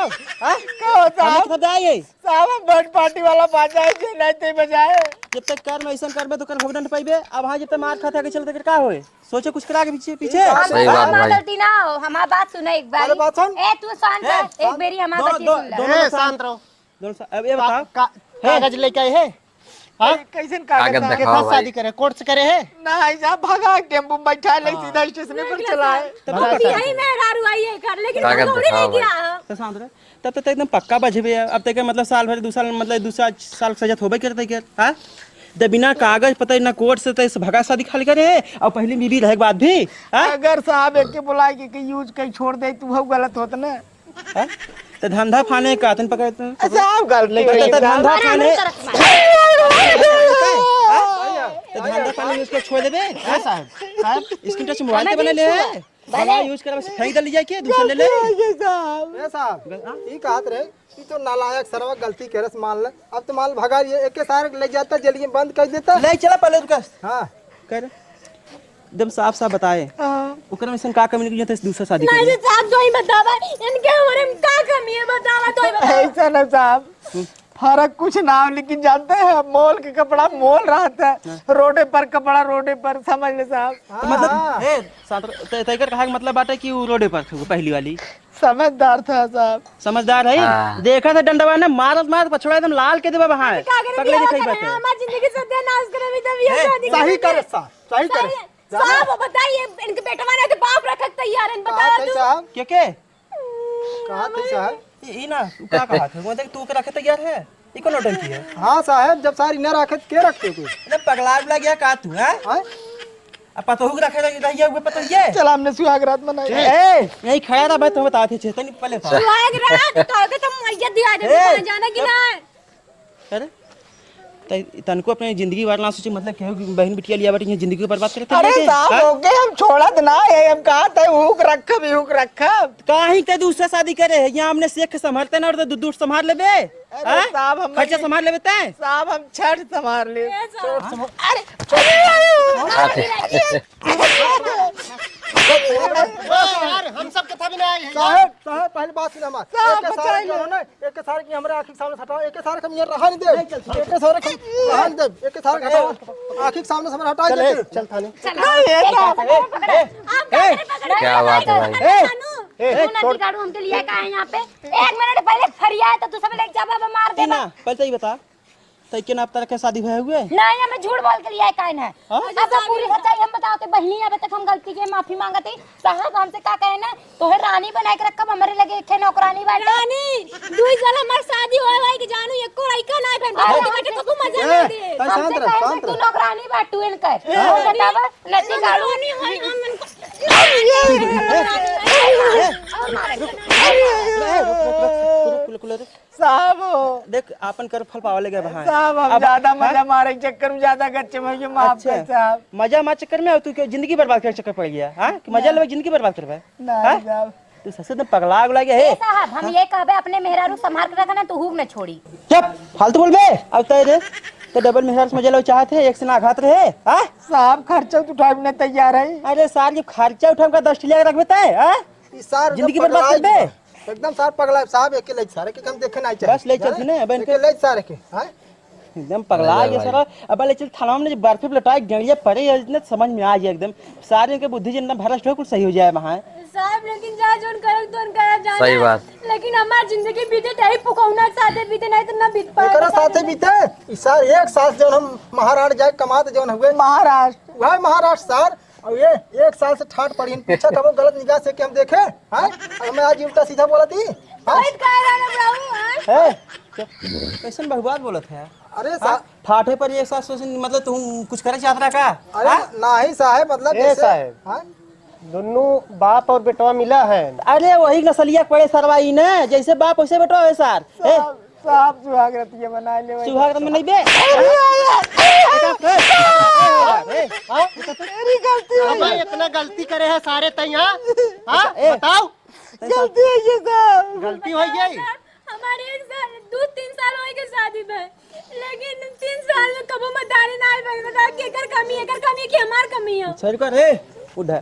साहब खदाई साहब बर्ड पार्टी वाला बाजा के नहीं बजाए। जब तक कर में ऐसा करबे तो कर भगदंड पाइबे। अब हां जब तक मार खाता के चलते का होए? सोचे कुछ करा के पीछे पीछे। सही बात भाई। गलती ना हो हमार बात सुन एक बार अरे बात सुन। ए तू शांत रह एक बेरी हमार बात सुन ले दोनों शांत रहो। दोनों अब ये बताओ कागज लेके आए है? कैसे कागज कागज दिखाओ भाई। शादी करे कोर्ट से करे है? नहीं साहब भगा टेम्पो में बैठा ले सीधा स्टेशन पर चला है। तो यही मैं रारू आई है कर लेकिन कागज थोड़ी दिखाओ नहीं किया भाई। है। तो शांत रह। तब तक एकदम पक्का बजबे। अब तक मतलब साल भर 2 साल मतलब 2 साल सजा होबे करते के। हां जब बिना कागज पता ना कोर्ट से तो भगा शादी खाली करे है और पहली बीबी रहे के बाद भी। हां अगर साहब एक के बुलाए के यूज कहीं छोड़ दे तू हो गलत होत ना। तो धंधा फाने का तन पकड़ते साहब गलती तो भई धंधा फाने तरफ मार तो धंधा फाने उसको छोड़ देबे। हां साहब स्क्रीन टच मोबाइल पे बना ले है बना यूज कर बस फेंक दे जाके दूसरा ले ले। साहब ए साहब ई कहत रहे ई तो नालायक सरवा गलती करस मान ले। अब तो माल भगा लिए एक के सारे ले जाता जल्दी बंद कर देता। ले चला पहले रुक हां कर एकदम साफ साफ बताए ओकरा में से का कमी निकल जाता दूसरा शादी नहीं करे। साहब जो ही बतावा इनके हमारे में का कमी है बतावा तो ही बतावा। ऐसा ना साहब फर्क कुछ ना हो लेकिन जानते हैं मॉल के कपड़ा मॉल रहता है रोडे पर कपड़ा रोडे पर समझ ले साहब। तो मतलब ए तैकर कहा मतलब बाटे कि वो रोडे पर था पहली वाली। समझदार था साहब समझदार है। हाँ। देखा था डंडवा ने मारत पछड़ा एकदम लाल के देबा वहां का करे पगले दिखाई बियाह बात करे हमारी जिंदगी सत्यानाश करे भी तब ये शादी सही करे साहब सही करे। साहब बताइए इनके बेटवा ने तो बाप रखत तैयार है बतावा कहा थे तू साहब? के कहा थे साहब? ई ना तू का कहा था वो देख तू के रखे तैयार है। ये कौन नौटंकी है? हाँ साहब, जब सारी न रखे के रखते तू? अरे पगला उगला गया का तू है? हाँ? अब पतोहू के रखे रहिए हुए पतोहिए। चल हमने सुहागरात मनाई। यही खड़ा था भाई, तुम्हें बताते थे नहीं पहले था। सुहागरात तो आगे तुम मैया दिया दे, कहाँ जाना कि ना? अरे तनको अपने जिंदगी बार ना सोचे, मतलब क्या बहन बिटिया लिया बेटी जिंदगी को बर्बाद करते अरे साहब हो गए, हम छोड़त ना है, हम कहा थे हुक रखब कहीं ते दूसरा शादी करे है यहाँ हमने शेख संभालते ना और तो दूर संभाल लेबे। अरे साहब हम खर्चा संभाल लेबे तै। साहब हम छठ संभाल ले। हम सब कथा भी नहीं आए हैं। साहब साहब पहले बात सुन हमार। एक के सारे की हमरे आंखी के सामने हटाओ, एक के सारे हम ये रहा नहीं दे, एक के सारे रहा नहीं दे, एक के सारे हटाओ, आंखी के सामने से हमें हटा दे। चल थाने। क्या बात है भाई? तू नदी गाड़ू हमके लिए का है यहाँ पे? 1 मिनट पहले फरिया है तो तू सब लेके जाबा मार दे ना पहले ही बता तै के नाप तरह शादी भए हुए? नहीं, हमें झूठ बोल के लिया काहे ना? अब पूरी सच्चाई हम बताते बहनी, अबे तक हम गलती के माफी मांगते साहब, हमसे का कहे ना तोहे रानी बनाए के रखब, हमरे लगे एक नौकरानी बाटे। रानी दुई साल हमार शादी होए भाई के जानू एको लइका ना बन बेटे तो मजा ना दे। हमसे कहे तू नौकरानी बाटू इनकर बतावा नदी गाड़ू नहीं होई हम साहब देख आपन कर फल पावा ले गए वहां। साहब हम ज्यादा मजा मारे के चक्कर में ज्यादा गच्चे में माफ कर साहब। मजा मार चक्कर में तू जिंदगी बर्बाद कर चक्कर पड़ गया। हां कि मजा ले जिंदगी बर्बाद करबे? नहीं साहब तू ससुर ने पगला उगला गया है साहब, हम ये कहबे अपने मेहरारू संभाल के रखना, तू हुक न छोड़ी। चुप फालतू बोलबे। अब तय रे तो डबल मेहरार समझ लो चाहते एक से ना आघात रहे। हां साहब खर्चा तो उठाने तैयार है। अरे सार जब खर्चा उठाम का 10 लिया रखबे तय। हां सार जिंदगी बर्बाद कर दे एकदम। सार पगला साहब, एक ले सारे के हम देखे नहीं चाहिए, बस ले चल ने बहन के ले सारे के। हां एकदम पगला गया सारा। अब ले चल थाना में बर्फी पे लटाई गड़िया पड़े इतने समझ में आ गया एकदम सारे के बुद्धि जितना भ्रष्ट हो कुछ सही हो जाए वहां। साहब लेकिन जा जोन करल तोन करा जाना। सही बात। लेकिन हमार जिंदगी बीते तही पुकौना साथे बीते नहीं तो ना बीत पाए। एकरा साथे बीते ई सार एक साल जौन हम महाराष्ट्र जाए कमाते जौन हुए महाराष्ट्र वह महाराष्ट्र सार, और ये 1 साल से ठाट पड़ी पूछा कब गलत निगाह से कि हम देखे। हां मैं आज उल्टा सीधा बोला थी। हां कह रहा ना बाबू। हां है कैसन बहुबात बोलत है? अरे साहब ठाठे पर एक साथ सोच मतलब तुम कुछ करे चाहत रहा का? अरे नहीं साहब, मतलब जैसे हां दोनों बाप और बेटवा मिला है। अरे वही नसलिया पड़े सरवाई ने जैसे बाप वैसे बेटा है सर। साहब सुहागरात ये मना ले। सुहागरात में नहीं बे मेरी गलती अब इतना गलती करे है सारे तैया। हां बताओ गलती है ये साहब, गलती हो गई। हमारे 1 साल 2-3 साल होए के शादी में, लेकिन 3 साल में कबो मदारी ना आए बता के एकर कमी कि हमार कमी है। सर कर रे उठा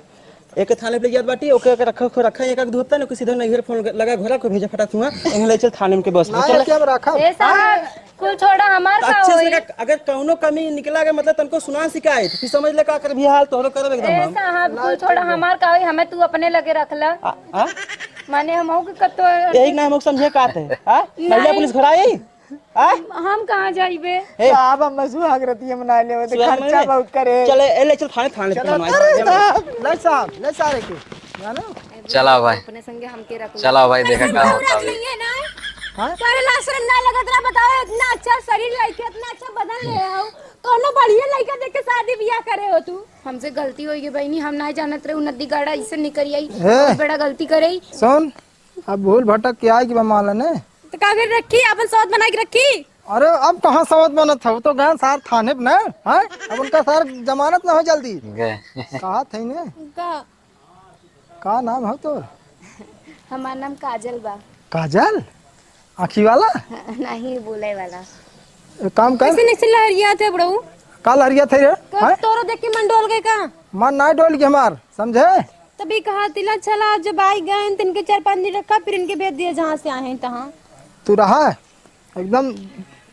एक थाने पे ले जात बाटी ओके रखा एक धोता न किसी धन घेर फोन लगा घोड़ा को भेजा फटा दूंगा एंगे ले चल थाने में के बस ना ये क्या रखा। ए साहब कुल छोड़ा हमार का अच्छे होई। से अगर कौनो कमी निकला गया मतलब तनको सुना शिकायत फिर समझ ले का कर भी हाल तोरो करब एकदम ए हम। साहब कुल छोड़ा हमार का होई, हमें तू अपने लगे रखला। हां माने हम हो के कतो यही ना हम समझे काते है। हां महिला पुलिस घर आई। हां हम कहां जाइबे? साहब हम सुहागरात ये मना ले तो खर्चा बहुत करे। चले ए ले चल थाने पे ले साहब ले सारे के जानो। चला भाई अपने संगे हमके रख चला भाई देखा क्या होता है। नहीं है ना। हां पर लाशरम ना लगत रहा। बताओ इतना अच्छा शरीर लइके इतना अच्छा बदन ले आओ, कोनो बढ़िया लइका देख के शादी बियाह करे हो तू। हमसे गलती होई गई बहनी, हम ना जानत रहे नदी गाड़ा इससे निकल आई, हे। बहुत बड़ा गलती करई। सुन अब भूल भटक के आई कि माला ने तो का कर रखी अपन सौत बना के रखी। अरे अब कहाँ सवत बनत हो तो गए सार थाने पे ना। हां अब उनका सार जमानत ना हो जल्दी। गए कहा थे ने का नाम हो तो? हमार नाम काजल बा। काजल आँखी वाला नहीं बोले वाला। एक काम कर कैसे निकल लहरिया थे बड़ऊ काल हरिया थे रे। कब तोरो देख के मन डोल गए का? मन ना डोल के हमार समझे। तभी कहा तिला चला जब आई गए तिनके 4-5 दिन रखा फिर इनके भेज दिए जहाँ से आए हैं तहाँ। तू रहा एकदम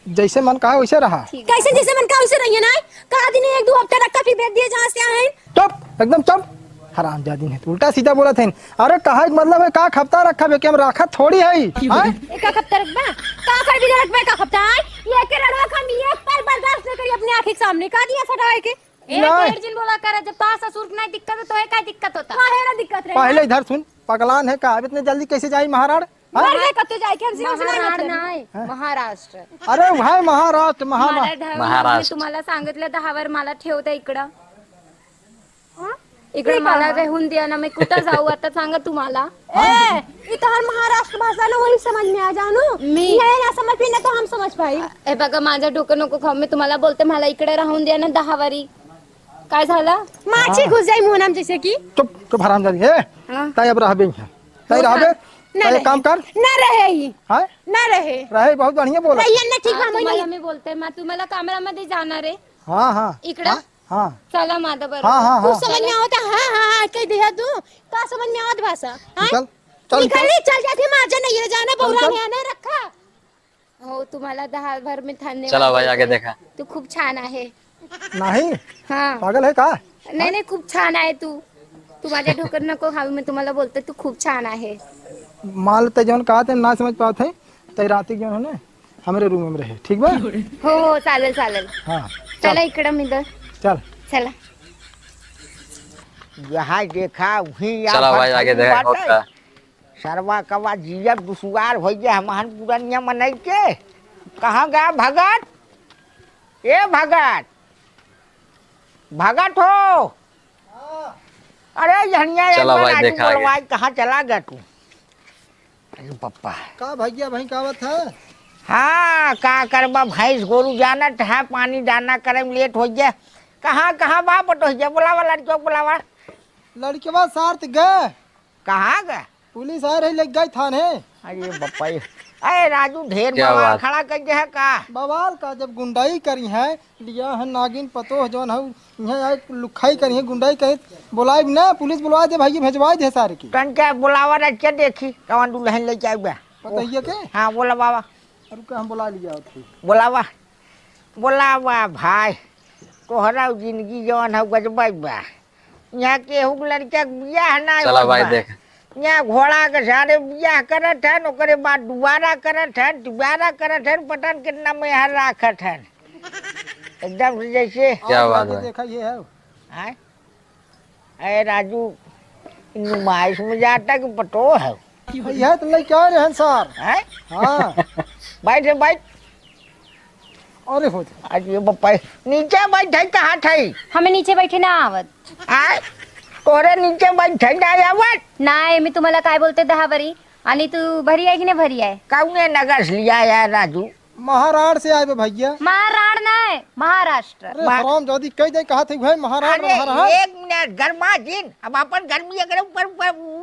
जैसे मन कहा वैसे रहा। कैसे जैसे मन का वैसे रहिए ना। कहा दिन 1-2 हफ्ते रखा फिर भेज दिए जहाँ से आए हैं। चुप एकदम चुप हरामजादी है। उल्टा सीधा बोला थे। अरे कहा मतलब है का खपता रखा बे कि हम रखा थोड़ी है। हां एक हफ्ता रखबा का कर भी रखबा का हफ्ता है ये के रड़वा खा मी एक पल बर्दाश्त नहीं करी अपने आंख के सामने का दिया सटाए के। एक डेढ़ दिन बोला करे जब तार ससुर की नहीं दिक्कत है तो है क्या दिक्कत होता? काहे ना दिक्कत रहे। पहले इधर सुन पगलान है का इतने जल्दी कैसे जाई महाराज। मर गए कत्ते जाए के हमसे हमसे नाही महाराष्ट्र मतलब नाही महाराष्ट्र अरे भाई महाराष्ट्र मला ढाल- महाराष्ट्र. मी तुम्हाला सांगितलं 10 वर मला ठेवता इकडं इकडे मला राहून द्या ना मी कुठं जाऊ आता सांगा तुम्हाला ए इधर महाराष्ट्र भाषा ना वही समझ में आ जानू मी- ये ना समझ भी ना तो हम समझ पाई हे बघा माझं डोकं नको खाऊ मी तुम्हाला बोलते मला इकडे राहून द्या ना 10 वारी काय झालं माछी घुस जाई मुंह नाम जैसे की चुप चुप हरामजादी हे हाँ। ताई अब रहबे है ताई रहबे ताई काम कर ना रहे ही हां ना रहे रहे बहुत बढ़िया बोला भैया ना ठीक हम तुम्हाला मी बोलते मैं तुम्हाला कॅमेरामध्ये जाणार आहे हां हां इकडं हां चला माझं बरोबर हां हां कुछ समझ में आवता हां हां कह दिया तू का समझ में आवत भाषा हां चल चल निकल चल जाती माजा नहीं है जाना बौरा ने आने रखा हो तुम्हाला 10 भर मी धन्यवाद चला भाई आगे देखा. तू खूप छान आहे नहीं हा पागल है का नाही नाही खूप छान आहे तू माझ्या डोक्यात नको खाऊ मी तुम्हाला बोलते तू खूप छान आहे माल ते जौन कहा थे ना समझ पाते तई राती जो है ना हमारे रूम में रहे ठीक बा हो हो चालेल चालेल हाँ चला इकडं मी चल चला यहाँ देखा वही चला भाई आगे देखा होता. सरवा कवा जियब दुसुआर हो गया हमार पुरानिया मनई के कहाँ गया भगत ए भगत भगत हो अरे झनिया चला भाई, देखा आगे. बोलवाई कहाँ चला गया तू अरे पप्पा का भैया भाई का बात है हाँ का करबा भैंस गोरू जाना है पानी डाना करे में लेट हो गया कहाँ कहाँ बा पटो गया बुलावा लड़कियों को बुलावा लड़के बाद साथ गए कहाँ गए पुलिस आ रही लग गई थाने अरे पप्पा अरे राजू ढेर क्या बाबा बात? खड़ा कर है का बवाल का जब गुंडाई करी है लिया है नागिन पतो जौन है यहाँ आए लुखाई करी है गुंडाई कही बुलाए ना पुलिस बुलवा दे भाई भेजवा दे सारे की टन क्या बुलावा रख देखी कवन दुल्हन लेके आए बा बताइए के हाँ बोला बाबा रुका हम बुला लिया थे बोलावा बोलावा भाई तोहरा जिंदगी जवन है गजबा बा यहाँ के हुक लड़का बियाह ना चला भाई देख. यहाँ घोड़ा के सारे बियाह करत है ओकरे बाद दुबारा करत है पटन कितना में यहाँ राखत है एकदम से जैसे क्या आज बात जाके है? देखा ये है आए अरे राजू नुमाइश में जाता कि पटो है यह तो नहीं क्या रहे सर हैं? हाँ बैठ बैठ अरे हो आज ये बप्पा नीचे बैठे कहाँ थे हमें नीचे बैठे ना आवत आय तोरे नीचे बैठे ना आवत नाही मी तुम्हाला काय बोलते 10 वरी आणि तू भरी आहे की नाही भरी आहे कौने नगर से लिया यार राजू महाराष्ट्र से आए बे भैया महाराष्ट्र नाही महाराष्ट्र अरे हराम जादी कह दे कहा थे भाई महाराष्ट्र अरे महाराष्ट्र एक मिनट गर्मा दिन अब अपन गर्मी अगर ऊपर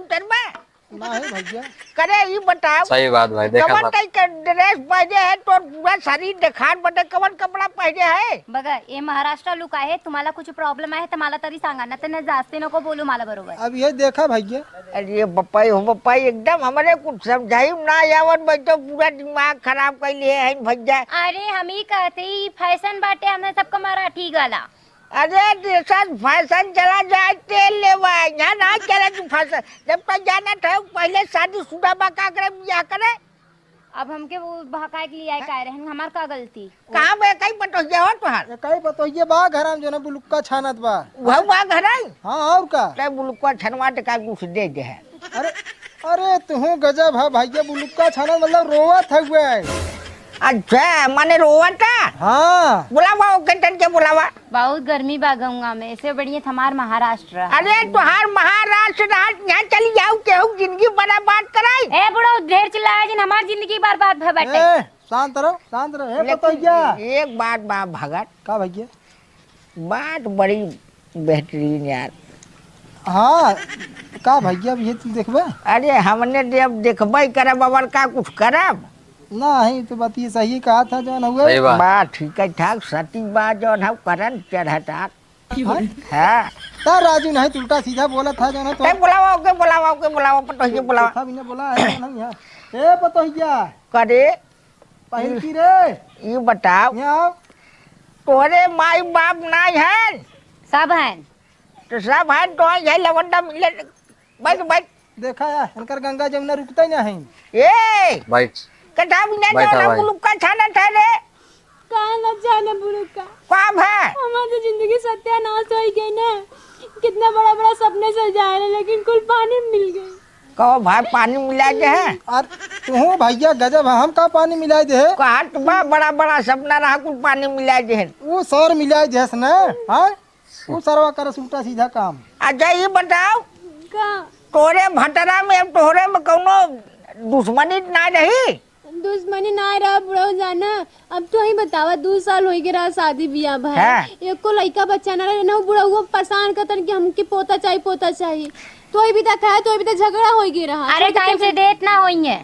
उतर में ना है भैया करे ये बताओ सही बात भाई देखा कवन बात. टाइप का ड्रेस पहने है तो पूरा शरीर दिखान बटे कवन कपड़ा पहने है बघा हे महाराष्ट्र लुक आहे तुम्हाला कुछ प्रॉब्लेम आहे तर मला तरी सांगा ना तर जास्ती नको बोलू मला बरोबर अब ये देखा भैया अरे बप्पाई हो बप्पाई एकदम हमारे कुछ समझाई ना आवत भाई तो पूरा दिमाग खराब कर लिए है भैया अरे हम ही कहते ही फैशन बाटे हमने सबका मराठी गाला अरे देशत फैशन चला जाए तेल लेवा यहाँ ना चला तू फैशन जब तक जाना था पहले शादी शुदा बाका करे बियाह करे अब हमके वो भकाए के लिए आए कह रहे हैं हमार का गलती कहाँ बे कहीं पटो गया हो तुहार ये कई पतो ये बा घर में जो ना बुलुक्का छानत बा वह बा घर आई हाँ और का ते बुलकुआ छनवा का कुछ दे दे है अरे अरे तू गजब है भैया बुलुक्का छानत मतलब रोवत है वे अच्छा माने रोवता हाँ बुलावा ओके टन के बुलावा बहुत गर्मी बागूंगा में इससे बढ़िया हमार महाराष्ट्र अरे तुहार महाराष्ट्र राज यहाँ चली जाओ केहू जिंदगी बड़ा बात कराई ए बुढ़ो ढेर चिल्लाया जिन हमार जिंदगी बर्बाद भे बैठे ए शांत रहो हे पतोहिया एक बात बा भगत का भैया बात बड़ी बेहतरीन यार हाँ का भैया ये तू देखबे अरे हमने जब देखबे करे बबर का कुछ करब नहीं तो बात ये सही कहा था जो हुए सही बात. बात ठीक है ठाक सती बात जो है करन चढ़ता है ता राजू नहीं उल्टा सीधा बोला था जो ना तो बुलावा ओके बुलावा पटोहिया बुलावा था भी ने बोला है नहीं है ए पतोहिया करे पहिल की रे ये बताओ यहाँ तोरे माई बाप नहीं है सब हैं तो सब है तो यही लवंडा मिले बैठ बैठ देखा है इनकर गंगा जमुना रुकता ही नहीं ए भाई कटा बिना बैठा जाना भाई. मुलुक्का छाना था रे कहाँ लग जाना बुढ़ू का काम है हमारी जिंदगी सत्यानाश हो गई ना कितना बड़ा बड़ा सपने सजाए रहे लेकिन कुल पानी में मिल गए कहो भाई पानी मिला के है और तू भैया गजब है, हम का पानी मिलाई दे कहा तुम्हारा बड़ा बड़ा सपना रहा कुछ पानी मिला दे। वो सर मिलाई दे न, हाँ वो सरवा कर उल्टा सीधा काम। अच्छा ये बताओ का तोरे भटरा में अब तोहरे में कौनो दुश्मनी ना रही? दुश्मनी ना रहा बुढ़ो जाना। अब तो ही बतावा 2 साल हो गए रहा शादी बियाह हाँ। भाई, एको लड़का बच्चा ना रहे ना, बुढ़ा हुआ परेशान करतन कि हमके पोता चाहिए पोता चाहिए। तो भी तक है, तो भी तक झगड़ा हो गया रहा। अरे टाइम से डेट ना होई है।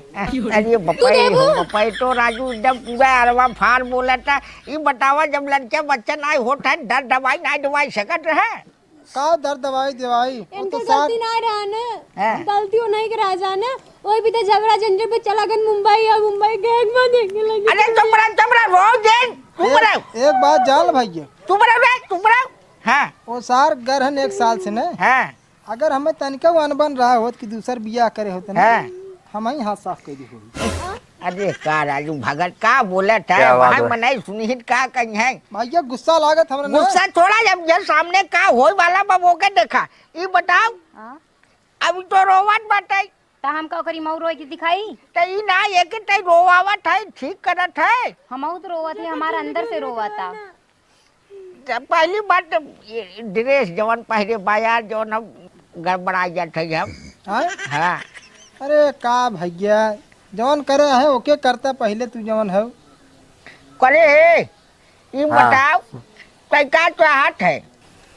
अरे बपाई तो राजू एकदम पूरा अरवा फार बोला था। ये बतावा जब लड़के बच्चा ना होता है डर दवाई ना दवाई सकत रहे? का दर्द दवाई दवाई इनका गलती ना रहा ना, हाँ। गलती हो नहीं करा जाना। वही भी तो झगड़ा झंझट पे चला गया मुंबई, और मुंबई गैंग में देखने लगे। अरे चुप रहो रोज दिन चुप रहो। एक बात जान भैया, चुप रहो रे चुप रहो। हाँ वो सार गरहन 1 साल से न, हाँ अगर हमें तनिका अनबन रहा होत कि दूसर बियाह करे होते न, हाँ। हम ही हाथ साफ कर दी होगी। अरे का राजू भगत का बोला था क्या बात वहाँ है? मनाई सुनिहित का कहीं है भैया गुस्सा लागत हमरा न। गुस्सा थोड़ा जब ये सामने का होय वाला बबो के देखा। ये बताओ अभी तो रोवत बाटे ता हम का करी मऊ रोई की दिखाई। तई ना ये के तई रोवावत है ठीक करत है। हम तो रोवा थे, हमारा अंदर से रोवा था। जब पहली बात ये ड्रेस जवन पहले बाजार जवन हम गड़बड़ा जाते हैं हम। हाँ? हाँ अरे का भैया जवन करे है ओके करता, पहले तू जवन है करे है ये हाँ। बताओ तई का चाहत है?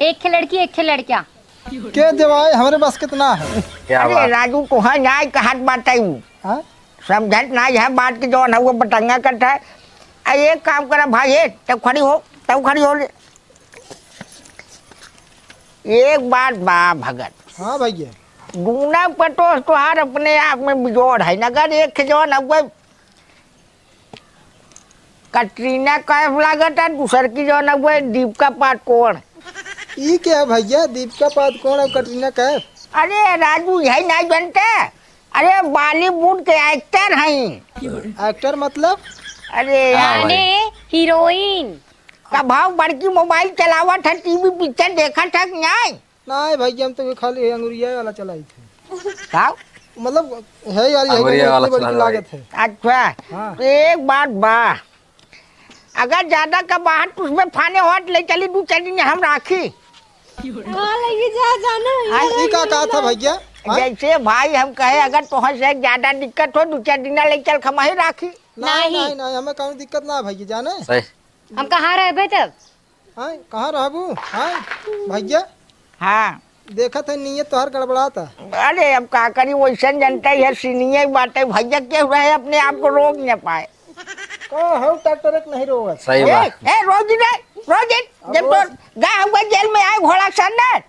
एक खे लड़की एक खे लड़का। के देवाई हमारे बस कितना है। क्या अरे बात। राजू तो है ना कहत बात है हाँ? समझत ना है बात की जवन है वो बटंगा करता है। एक काम करा भाई है तब खड़ी हो ले। एक बात बा भगत, हाँ भैया दूना पटो तुहार अपने आप में बिजोड़ है नगर एक जवन अब कटरीना कैफ लागत है दूसर की जवन अब दीपिका पादुकोण। ई क्या है भैया, दीपिका पादुकोण और कटरीना कैफ? अरे राजू यही नहीं जानते? अरे बॉलीवुड के एक्टर हैं। एक्टर मतलब? अरे हाँ यार भाई। हीरोइन। का भाव बड़की मोबाइल चलावत है टीवी पिक्चर देखा था कि नहीं? नहीं भैया हम तो खाली अंगुरिया वाला चलाई थे, का मतलब है यार अंगुरिया वाला इतनी बड़ी चला लागत है। अच्छा हाँ। तो एक बात बा, अगर ज्यादा का बाहर तो उसमें फाने होट ले चली 2-4 दिन हम राखी। हाँ लगी जा जाना। ई का कहा था भैया? हाँ? जैसे भाई हम कहे अगर तुहर से ज्यादा दिक्कत हो 2-4 दिन ले चल खमाही राखी। नहीं हमें कहीं दिक्कत ना है भैया जाने। सही। हम कहाँ रहे बे तब? हाँ कहाँ रहबू? हाँ भैया हाँ देखा था नीयत तो हर गड़बड़ा था। अरे अब का करी वैसा जनता है सीनियर बात है भैया के रहे अपने आप को रोक न पाए। हो डॉक्टर एक नहीं रोगा। सही बात। रोज जब तो गए हम जेल में आए घोड़ा सर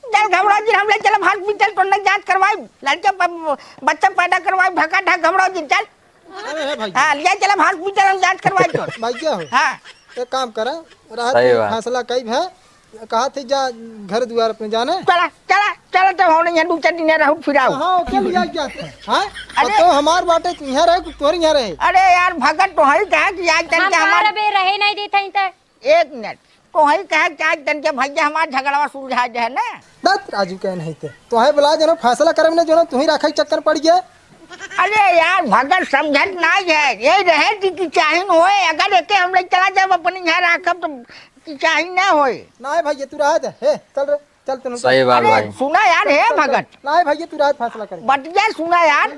चल घबराओ जी हम ले चल हॉस्पिटल तो न जांच करवाई लड़के बच्चा पैदा करवाई ढका ढक घबराओ जी चल। अरे है भैया। हाँ ले चल हॉस्पिटल हम जांच करवाई तो। भैया हो हाँ एक काम करा, सही बात। फैसला कई है, कहा थे जा घर द्वार अपने जाने। चला तो होने यहाँ 2-4 दिन रहूँ फिर आओ। हाँ ओके लिया क्या था? हाँ अरे- तो हमार बाटे तू यहाँ रहे तोर यहाँ रहे। अरे यार भगत तो है कहा कि आज तन के हमारा हमारे बे रहे नहीं देते तो। 1 मिनट तो है कहा कि आज तन के भैया हमारा झगड़ा सुलझा जाए ना। दत्त राजू कह नहीं थे तो है बुला जो फैसला करे में जो तू ही रखा चक्कर पड़ गया। अरे यार भगत समझत ना है ये रहे कि चाहिए होए अगर एक हम लोग चला जाए अपने यहाँ रखब तो चाहिए ना होए। नहीं भैया तू रहा जा, हे चल रे चल तेन। सही बात अरे भाई। सुना यार है भगत नहीं भैया तू रात फैसला करे। बटिया सुना यार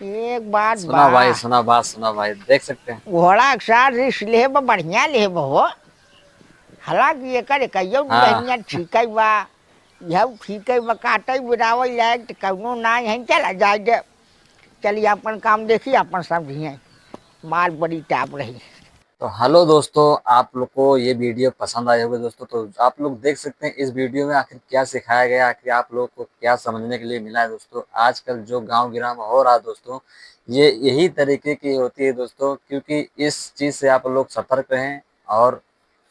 एक बात सुना भाई सुना बात सुना भाई, देख सकते हैं। घोड़ा अक्सर रिस लेब बढ़िया लेब हो हालांकि एकर कहियो हाँ। बढ़िया ठीक है बा यह ठीक है बा काटे बिरावे लायक तो कौनो ना है चला जाए दे चलिए अपन काम देखिए अपन समझिए माल बड़ी टाप रही। तो हेलो दोस्तों, आप लोग को ये वीडियो पसंद आए होंगे दोस्तों। तो आप लोग देख सकते हैं इस वीडियो में आखिर क्या सिखाया गया, आखिर आप लोग को क्या समझने के लिए मिला है दोस्तों। आजकल जो गांव गिराम हो रहा है दोस्तों, ये यही तरीके की होती है दोस्तों, क्योंकि इस चीज़ से आप लोग सतर्क रहें और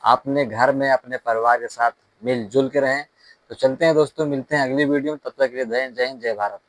अपने घर में अपने परिवार के साथ मिलजुल के रहें। तो चलते हैं दोस्तों, मिलते हैं अगली वीडियो में, तब तक के लिए जय हिंद जय भारत।